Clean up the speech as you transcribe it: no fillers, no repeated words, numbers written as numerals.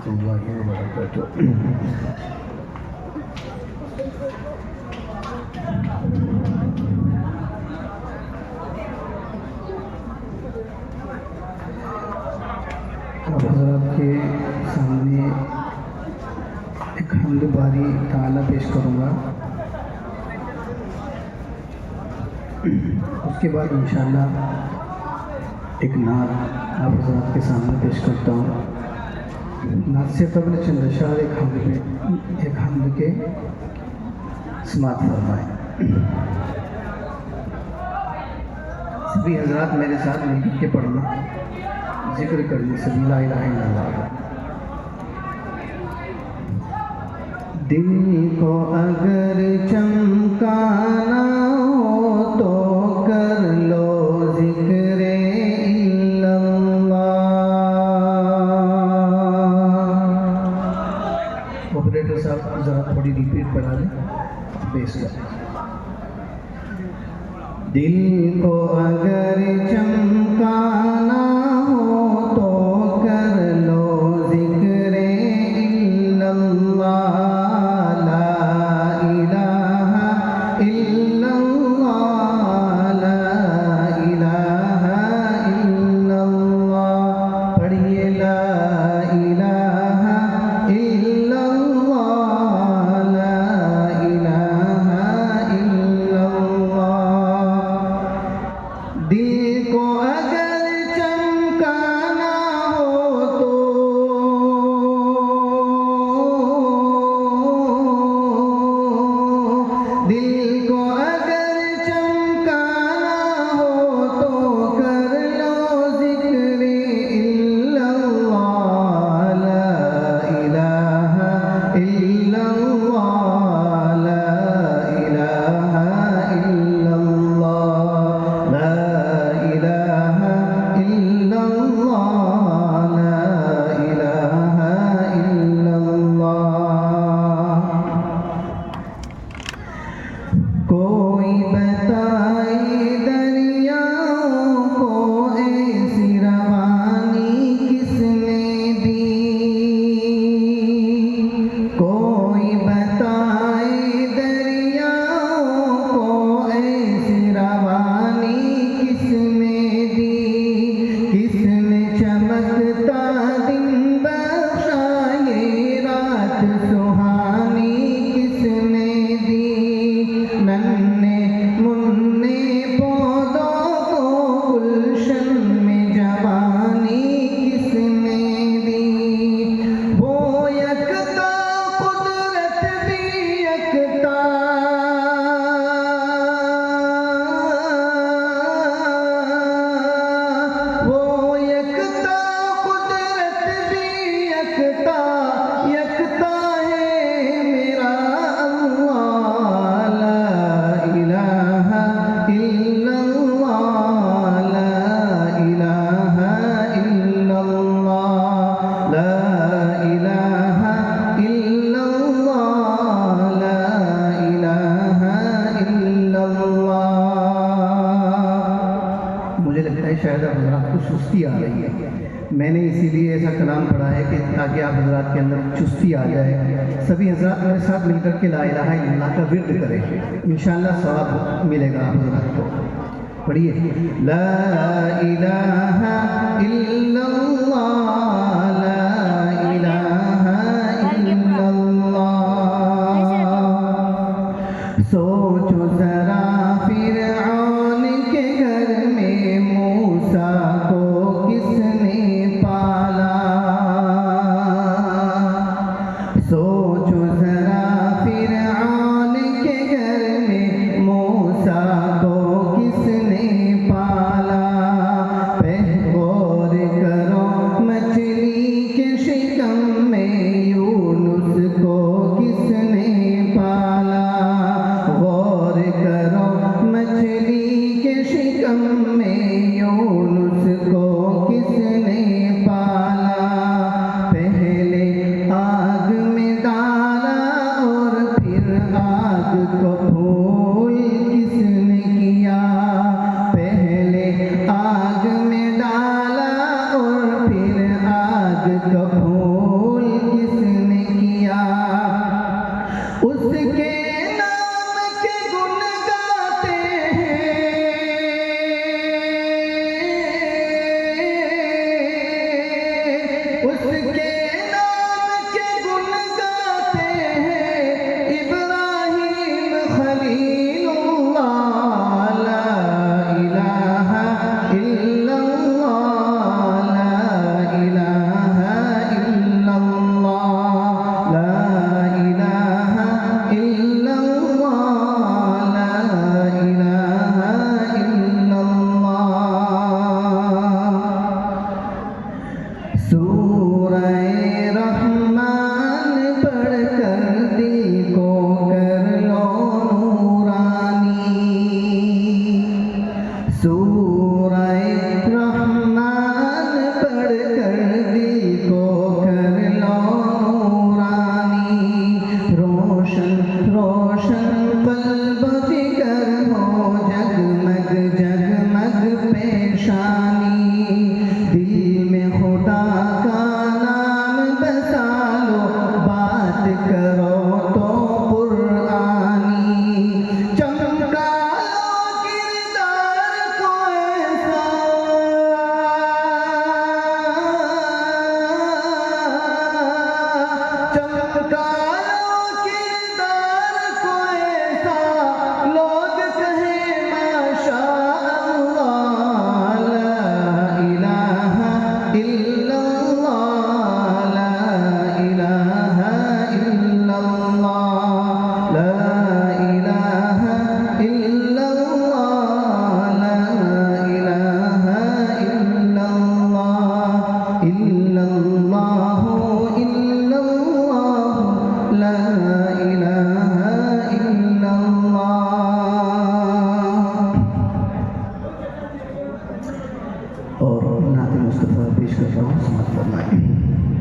ورحمۃ اللہ وبرکاتہ۔ آپ حضرات کے سامنے ایک حمد باری تعالیٰ پیش کروں گا، اس کے بعد انشاءاللہ ایک نعت آپ حضرات کے سامنے پیش کرتا ہوں۔ نعت سے قبل چند اشعار ایک حمد کے سماعت فرمائیں۔ سبھی حضرات میرے ساتھ مل کر کے پڑھنا، ذکر کرنے سبھی لا الہ الا اللہ۔ دل کو اگر چمکانا ہو تو کر لو ذکر الا اللہ۔ آپریٹر صاحب ذرا تھوڑی ریپیٹ کرا دیں بیس کا۔ دل کو اگر چمکانا ہو تو کر لو ذکر الا اللہ، لا الہ الا اللہ، لا الہ الا اللہ۔ پڑھیے لا الہ الا اللہ، لا الہ الا اللہ۔ دل کو اگر چمکانا ہو تو دل کو اگر چمکانا ہو تو کر لو ذکر الا اللہ، لا الہ الا اللہ، لا الہ الا اللہ، لا الہ الا اللہ، لا الہ الا اللہ۔ کوئی بتائے دریاؤں کو ایسی روانی کس نے دی، کوئی بتائے دریاؤں کو ایسی روانی کس نے دی، کس نے چمکتا دن بخشا یہ رات سہانی کس نے دی، ننھے منھے پودوں کو گلشن میں جوانی کس نے دی، وہ یکتا قدرت بھی یکتا، وہ یکتا قدرت بھی یکتا، یکتا ہے میرا اللہ، لا الہ الا اللہ، لا الہ الا اللہ، لا الہ الا اللہ، لا الہ الا اللہ۔ مجھے لگتا ہے شاید آپ حضرات کو سستی آ رہی ہے، میں نے اسی لیے ایسا کلام پڑھا ہے کہ تاکہ آپ حضرات کے اندر چستی آ جائے۔ سبھی حضرات میرے ساتھ مل کر کے لا الہ الا اللہ کا ورد کریں، انشاءاللہ ثواب ملے گا آپ حضرات کو۔ پڑھیے لا الہ الا اللہ، لا الہ الا اللہ۔ سوچو ذرا فرعون کے گھر میں موسیٰ کو کس نے پالا، سوچو ذرا فرعون کے گھر میں موسیٰ کو کس نے پالا، غور کرو مچھلی کے شکم میں یونس کو کس نے پالا، غور کرو مچھلی کے شکم میں یونس کو کس نے پالا، پہلے آگ میں ڈالا اور پھر آگ کو پھول کس نے کیا، پہلے آگ میں ڈالا اور پھر آگ کو پھول اور نعت مصطفیٰ پیش کر رہا ہوں، سماعت فرمائیں۔